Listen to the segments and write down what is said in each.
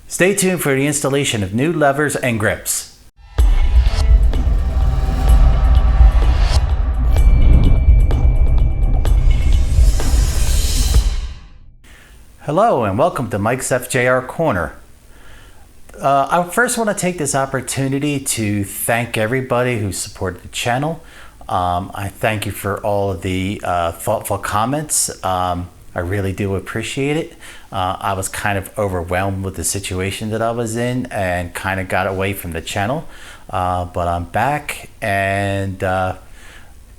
Stay tuned for the installation of new levers and grips. Hello and welcome to Mike's FJR Corner. I first want to take this opportunity to thank everybody who supported the channel. I thank you for all of the thoughtful comments. I really do appreciate it. I was kind of overwhelmed with the situation that I was in and kind of got away from the channel. But I'm back and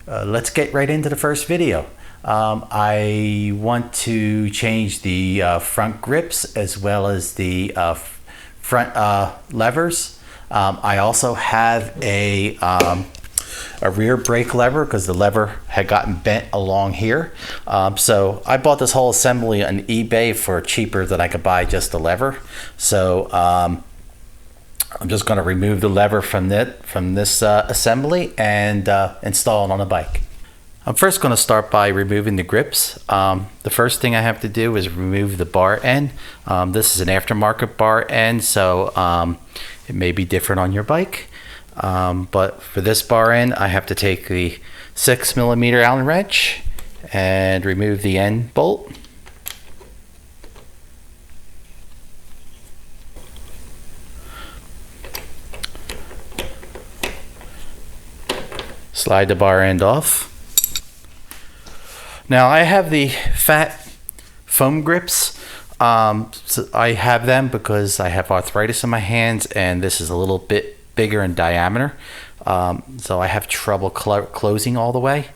let's get right into the first video. I want to change the front grips as well as the front levers. I also have a rear brake lever because the lever had gotten bent along here. So I bought this whole assembly on eBay for cheaper than I could buy just the lever. So I'm just going to remove the lever from this assembly and install it on the bike. I'm first going to start by removing the grips. The first thing I have to do is remove the bar end. This is an aftermarket bar end, so it may be different on your bike. But for this bar end, I have to take the 6mm Allen wrench and remove the end bolt. Slide the bar end off. Now I have the fat foam grips. So I have them because I have arthritis in my hands and this is a little bit bigger in diameter. So I have trouble closing all the way.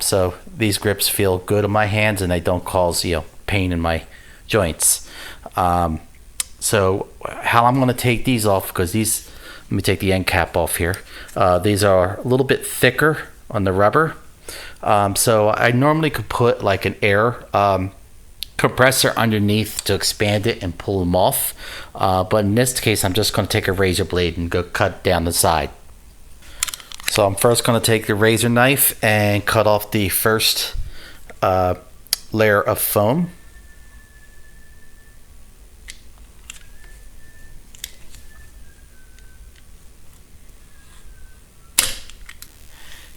So these grips feel good on my hands and they don't cause pain in my joints. So how I'm going to take these off, because these, let me take the end cap off here. These are a little bit thicker on the rubber. So I normally could put like an air compressor underneath to expand it and pull them off. But in this case, I'm just going to take a razor blade and go cut down the side. So I'm first going to take the razor knife and cut off the first layer of foam.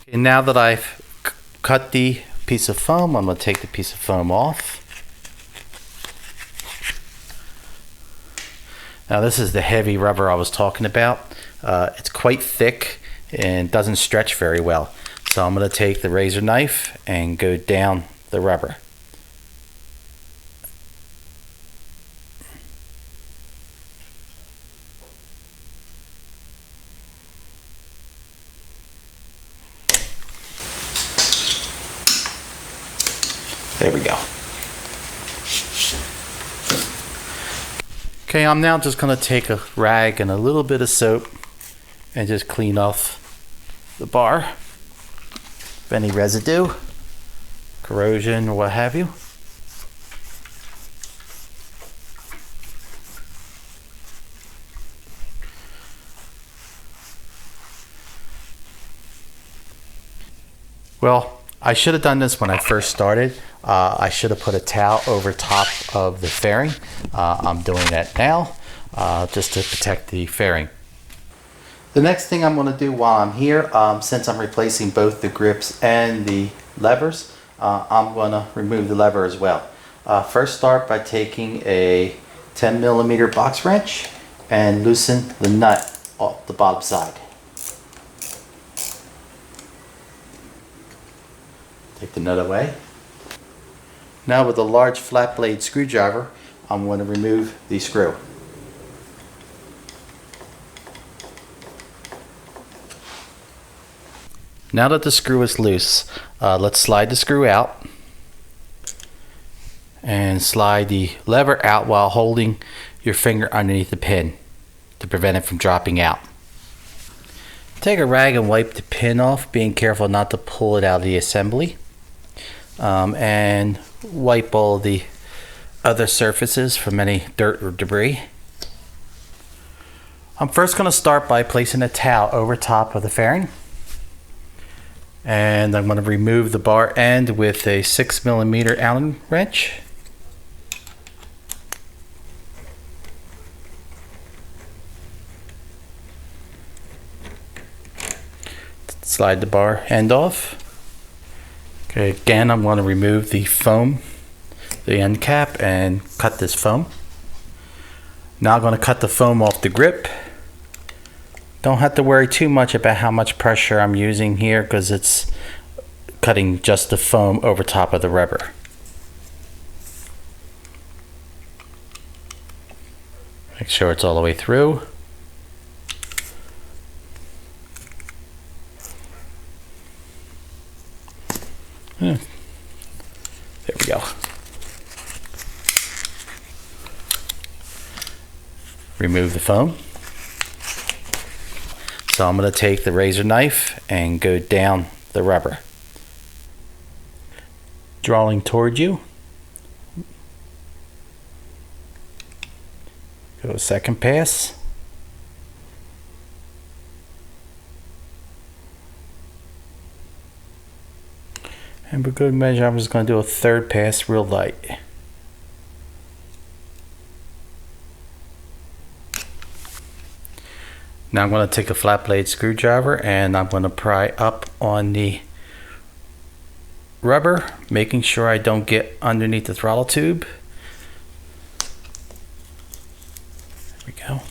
And now that I've cut the piece of foam, I'm going to take the piece of foam off. Now this is the heavy rubber I was talking about. It's quite thick and doesn't stretch very well. So I'm going to take the razor knife and go down the rubber. There we go. Okay, I'm now just going to take a rag and a little bit of soap and just clean off the bar of any residue, corrosion, or what have you. Well, I should have done this when I first started. I should have put a towel over top of the fairing. I'm doing that now just to protect the fairing. The next thing I'm going to do while I'm here, since I'm replacing both the grips and the levers, I'm going to remove the lever as well. First start by taking a 10mm box wrench and loosen the nut off the bottom side. Take the nut away. Now with a large flat blade screwdriver, I'm going to remove the screw. Now that the screw is loose, let's slide the screw out and slide the lever out while holding your finger underneath the pin to prevent it from dropping out. Take a rag and wipe the pin off, being careful not to pull it out of the assembly. And wipe all the other surfaces from any dirt or debris. I'm first going to start by placing a towel over top of the fairing. And I'm going to remove the bar end with a 6mm Allen wrench. Slide the bar end off. Okay, again, I'm going to remove the foam, the end cap, and cut this foam. Now I'm going to cut the foam off the grip. Don't have to worry too much about how much pressure I'm using here because it's cutting just the foam over top of the rubber. Make sure it's all the way through. There we go. Remove the foam. So I'm going to take the razor knife and go down the rubber. Drawing toward you. Go second pass. And for good measure, I'm just going to do a third pass real light. Now I'm going to take a flat blade screwdriver and I'm going to pry up on the rubber, making sure I don't get underneath the throttle tube. There we go.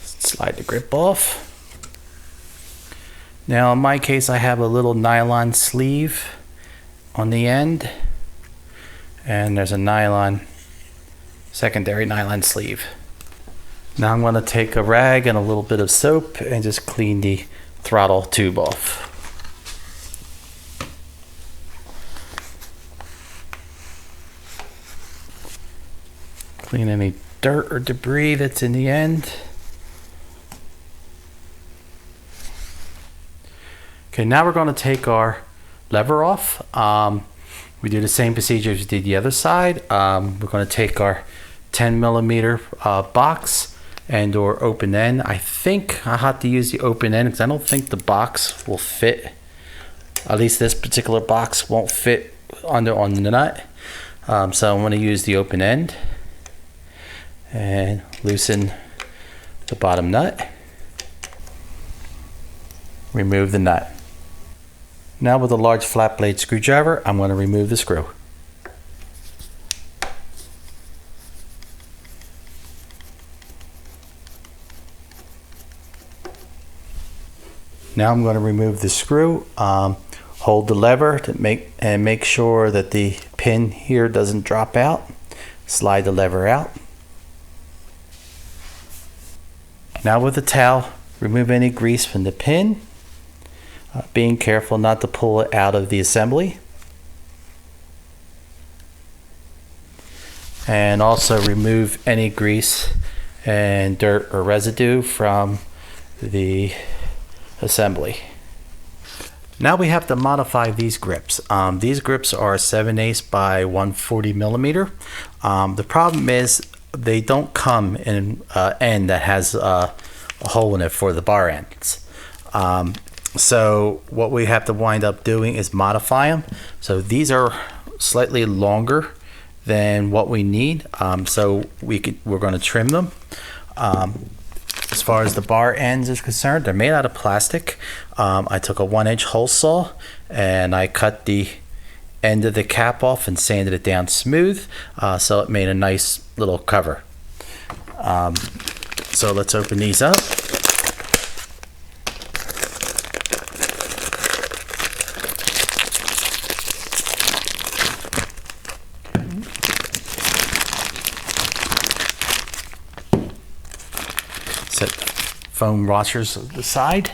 Slide the grip off. Now in my case, I have a little nylon sleeve on the end, and there's a secondary nylon sleeve. Now I'm going to take a rag and a little bit of soap and just clean the throttle tube off. Clean any dirt or debris that's in the end. Okay, now we're going to take our lever off. We do the same procedure as we did the other side. We're going to take our 10mm box and or open end. I think I have to use the open end because I don't think the box will fit. At least this particular box won't fit on the nut. So I'm going to use the open end and loosen the bottom nut. Remove the nut. Now with a large flat blade screwdriver, I'm going to remove the screw. Now I'm going to remove the screw. Hold the lever to make sure that the pin here doesn't drop out. Slide the lever out. Now with a towel, remove any grease from the pin. Being careful not to pull it out of the assembly. And also remove any grease and dirt or residue from the assembly. Now we have to modify these grips. These grips are 7/8 by 140mm. The problem is they don't come in an end that has a hole in it for the bar ends. So what we have to wind up doing is modify them. So these are slightly longer than what we need. So we're going to trim them. As far as the bar ends is concerned, they're made out of plastic. I took a 1-inch hole saw and I cut the end of the cap off and sanded it down smooth. So it made a nice little cover. So let's open these up. Set foam washers to the side.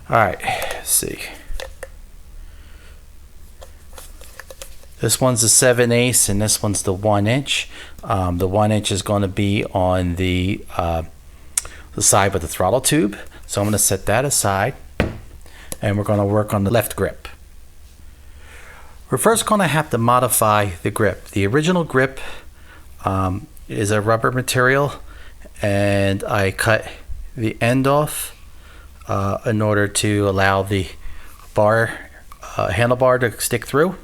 All right, let's see. This one's the 7/8 and this one's the 1-inch. The 1-inch is going to be on the side with the throttle tube. So I'm going to set that aside and we're going to work on the left grip. We're first going to have to modify the grip. The original grip is a rubber material and I cut the end off in order to allow the handlebar to stick through.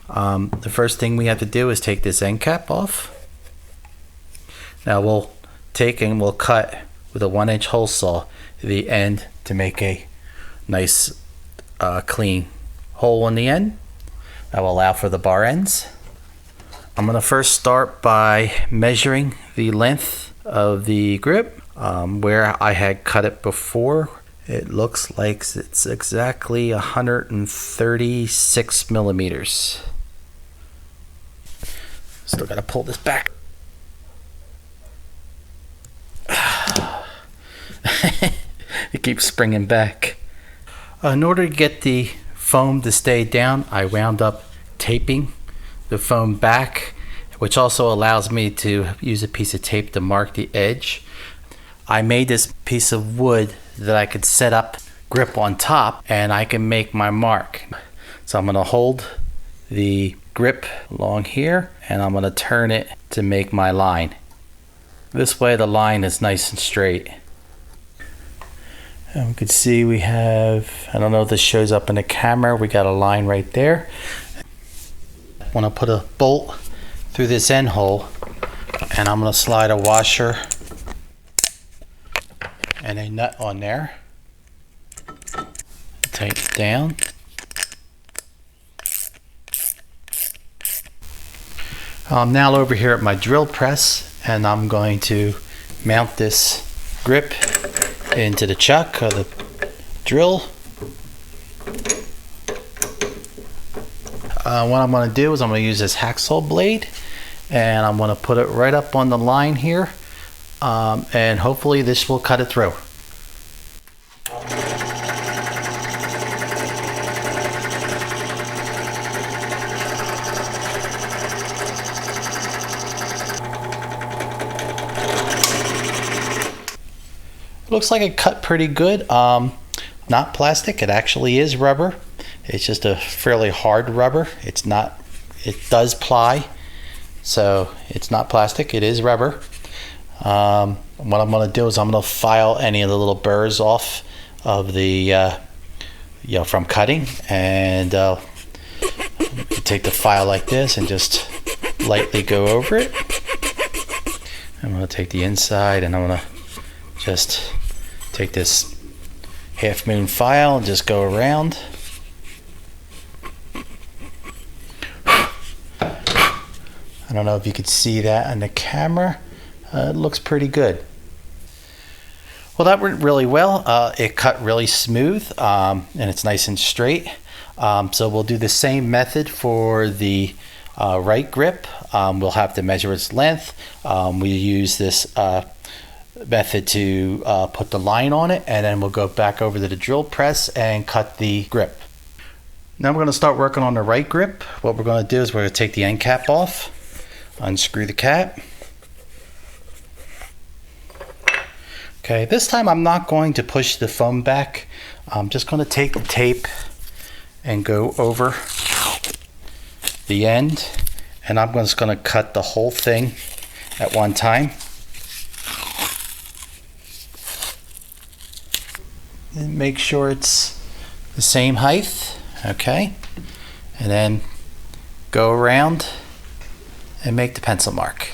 The first thing we have to do is take this end cap off. Now we'll take and we'll cut with a 1-inch hole saw the end to make a nice clean hole in the end that will allow for the bar ends. I'm going to first start by measuring the length of the grip. Where I had cut it before, it looks like it's exactly 136 millimeters. Still got to pull this back. It keeps springing back. In order to get the foam to stay down, I wound up taping the foam back, which also allows me to use a piece of tape to mark the edge. I made this piece of wood that I could set up grip on top, and I can make my mark. So I'm going to hold the grip along here, and I'm going to turn it to make my line. This way the line is nice and straight. And we can see we have, I don't know if this shows up in the camera, we got a line right there. I want to put a bolt through this end hole, and I'm going to slide a washer and a nut on there. Tighten it down. I'm now over here at my drill press, and I'm going to mount this grip into the chuck of the drill. What I'm going to do is I'm going to use this hacksaw blade, and I'm going to put it right up on the line here, and hopefully this will cut it through. Looks like it cut pretty good. Not plastic, it actually is rubber. It's just a fairly hard rubber. It's not, it does ply, so it's not plastic, it is rubber. What I'm going to do is I'm going to file any of the little burrs off of the from cutting, and take the file like this and just lightly go over it. I'm going to take the inside, and I'm going to just take this half moon file and just go around. I don't know if you could see that on the camera. It looks pretty good. Well, that went really well. It cut really smooth, and it's nice and straight. So we'll do the same method for the right grip. We'll have to measure its length. We use this method to put the line on it, and then we'll go back over to the drill press and cut the grip. Now we're going to start working on the right grip. What we're going to do is we're going to take the end cap off, unscrew the cap. Okay, this time I'm not going to push the foam back. I'm just going to take the tape and go over the end, and I'm just going to cut the whole thing at one time. And make sure it's the same height, okay? And then go around and make the pencil mark.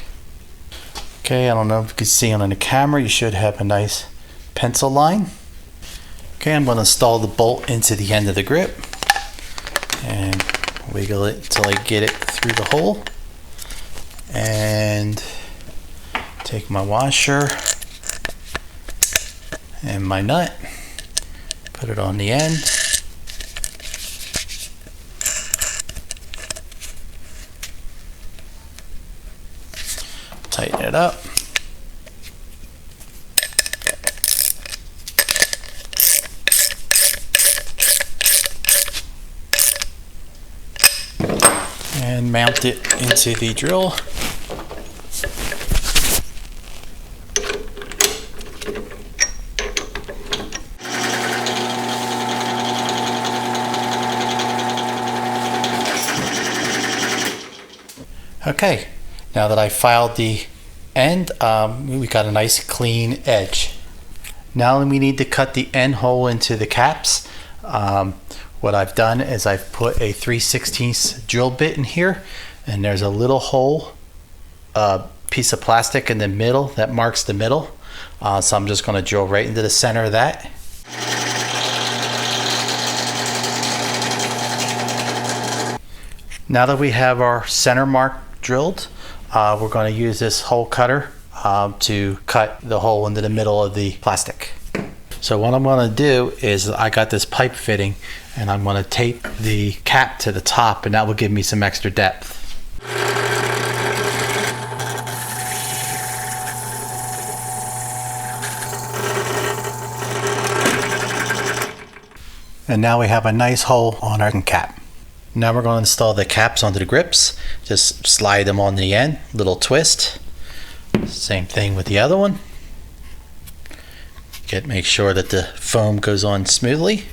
Okay, I don't know if you can see on the camera, you should have a nice pencil line. Okay, I'm going to install the bolt into the end of the grip and wiggle it until I get it through the hole. And take my washer and my nut, put it on the end. Tighten it up. And mount it into the drill. Okay, now that I filed the end, we got a nice clean edge. Now we need to cut the end hole into the caps. What I've done is I've put a 3/16 drill bit in here, and there's a little hole piece of plastic in the middle that marks the middle. So I'm just going to drill right into the center of that. Now that we have our center mark drilled, we're going to use this hole cutter to cut the hole into the middle of the plastic. So what I'm going to do is I got this pipe fitting, and I'm going to tape the cap to the top, and that will give me some extra depth. And now we have a nice hole on our cap. Now we're going to install the caps onto the grips. Just slide them on the end, little twist. Same thing with the other one. Make sure that the foam goes on smoothly.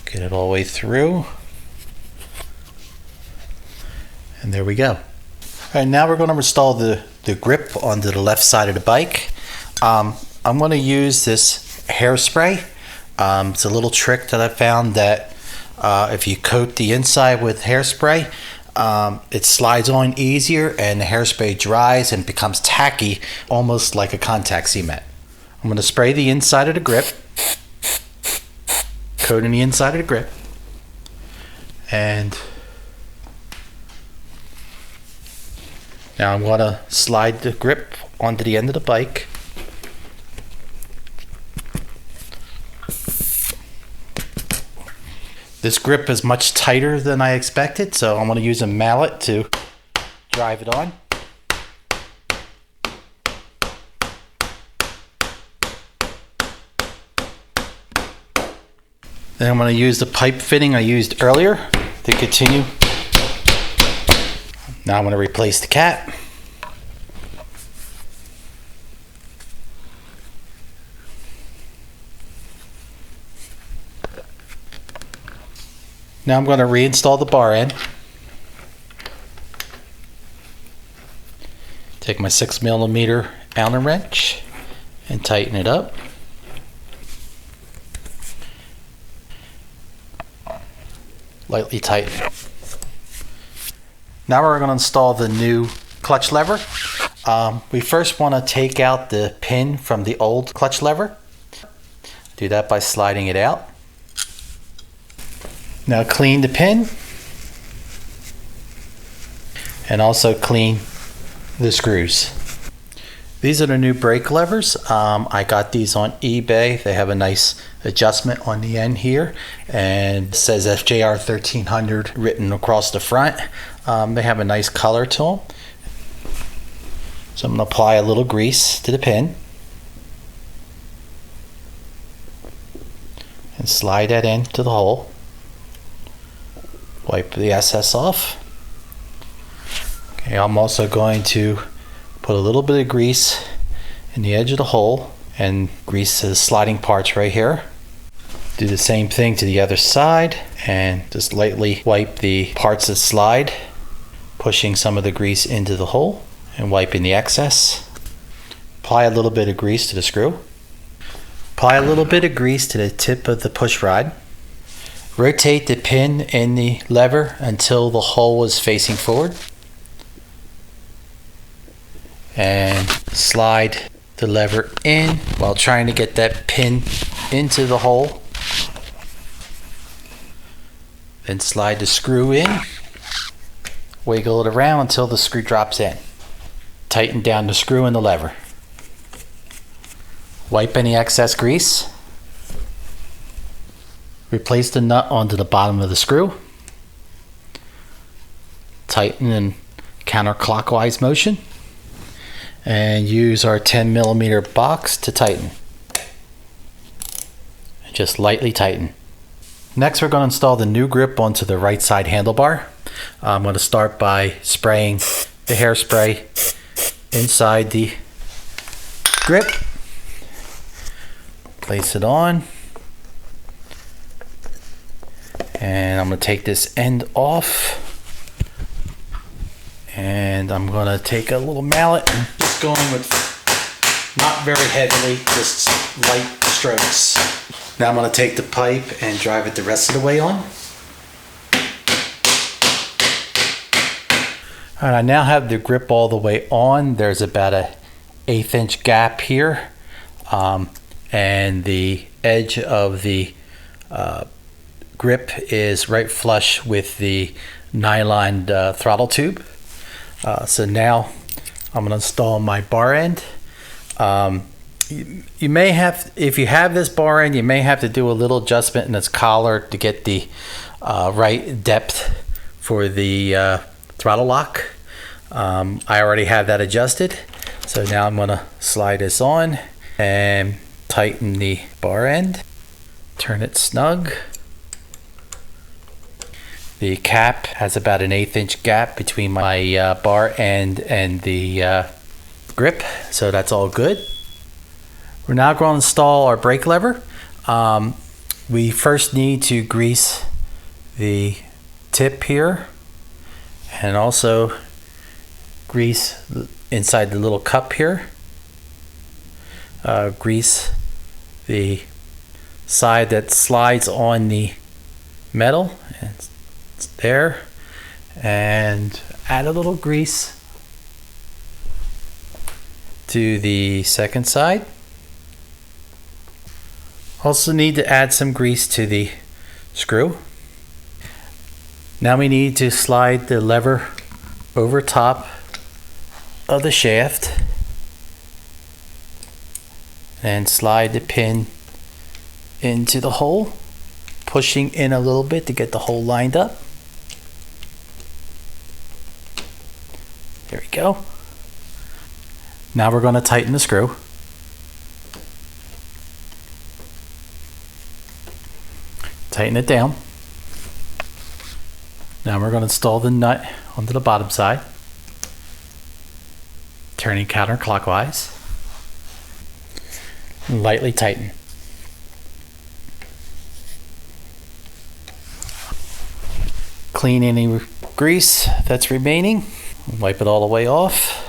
Get it all the way through. And there we go. All right, now we're going to install the grip onto the left side of the bike. I'm going to use this hairspray. It's a little trick that I found that if you coat the inside with hairspray, it slides on easier and the hairspray dries and becomes tacky, almost like a contact cement. I'm going to spray the inside of the grip, coating the inside of the grip, and now I'm going to slide the grip onto the end of the bike. This grip is much tighter than I expected, so I'm going to use a mallet to drive it on. Then I'm going to use the pipe fitting I used earlier to continue. Now I'm going to replace the cap. Now I'm going to reinstall the bar end. Take my 6mm Allen wrench and tighten it up. Lightly tighten. Now we're going to install the new clutch lever. We first want to take out the pin from the old clutch lever. Do that by sliding it out. Now clean the pin and also clean the screws. These are the new brake levers. I got these on eBay. They have a nice adjustment on the end here, and it says FJR1300 written across the front. They have a nice color to them. So I'm going to apply a little grease to the pin and slide that into the hole. Wipe the excess off. Okay, I'm also going to put a little bit of grease in the edge of the hole and grease the sliding parts right here. Do the same thing to the other side and just lightly wipe the parts that slide, pushing some of the grease into the hole and wiping the excess. Apply a little bit of grease to the screw. Apply a little bit of grease to the tip of the push rod. Rotate the pin in the lever until the hole is facing forward. And slide the lever in while trying to get that pin into the hole. Then slide the screw in. Wiggle it around until the screw drops in. Tighten down the screw and the lever. Wipe any excess grease. Replace the nut onto the bottom of the screw. Tighten in counterclockwise motion. And use our 10mm box to tighten. Just lightly tighten. Next, we're going to install the new grip onto the right side handlebar. I'm going to start by spraying the hairspray inside the grip. Place it on. And I'm going to take this end off. And I'm going to take a little mallet and just going with not very heavily, just light strokes. Now I'm going to take the pipe and drive it the rest of the way on. All right, I now have the grip all the way on. There's about a 1/8 inch gap here, and the edge of the grip is right flush with the nylon throttle tube. So now I'm going to install my bar end. You may have, if you have this bar end, you may have to do a little adjustment in its collar to get the right depth for the throttle lock. I already have that adjusted. So now I'm going to slide this on and tighten the bar end. Turn it snug. The cap has about an 1/8 inch gap between my bar end and the grip, so that's all good. We're now going to install our brake lever. We first need to grease the tip here and also grease inside the little cup here. Grease the side that slides on the metal. It's there. And add a little grease to the second side. Also need to add some grease to the screw. Now we need to slide the lever over top of the shaft and slide the pin into the hole, pushing in a little bit to get the hole lined up. There we go. Now we're going to tighten the screw. Tighten it down. Now we're going to install the nut onto the bottom side, turning counterclockwise. And lightly tighten. Clean any grease that's remaining. Wipe it all the way off.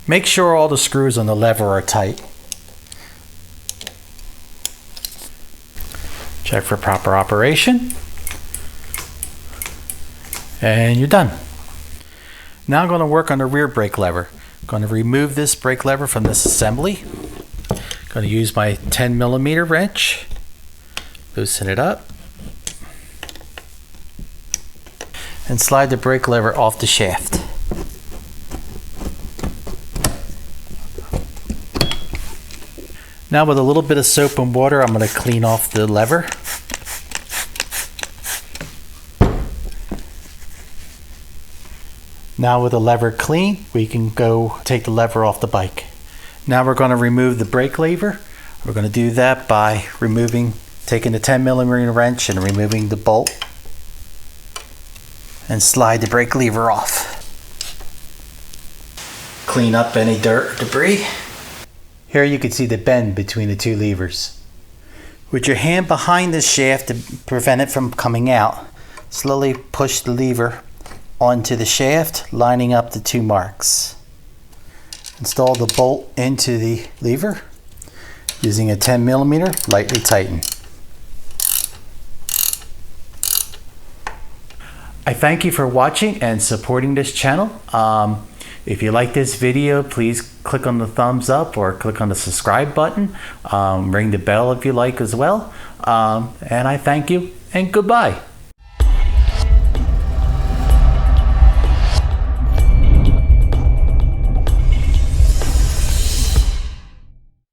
Make sure all the screws on the lever are tight. Check for proper operation. And you're done. Now I'm going to work on the rear brake lever. I'm going to remove this brake lever from this assembly. I'm going to use my 10mm wrench. Loosen it up. And slide the brake lever off the shaft. Now with a little bit of soap and water, I'm going to clean off the lever. Now with the lever clean, we can go take the lever off the bike. Now we're going to remove the brake lever. We're going to do that by taking the 10mm wrench and removing the bolt. And slide the brake lever off. Clean up any dirt or debris. Here you can see the bend between the two levers. With your hand behind the shaft to prevent it from coming out, slowly push the lever onto the shaft, lining up the two marks. Install the bolt into the lever. Using a 10mm, lightly tighten. I thank you for watching and supporting this channel. If you like this video, please click on the thumbs up or click on the subscribe button. Ring the bell if you like as well. And I thank you and goodbye.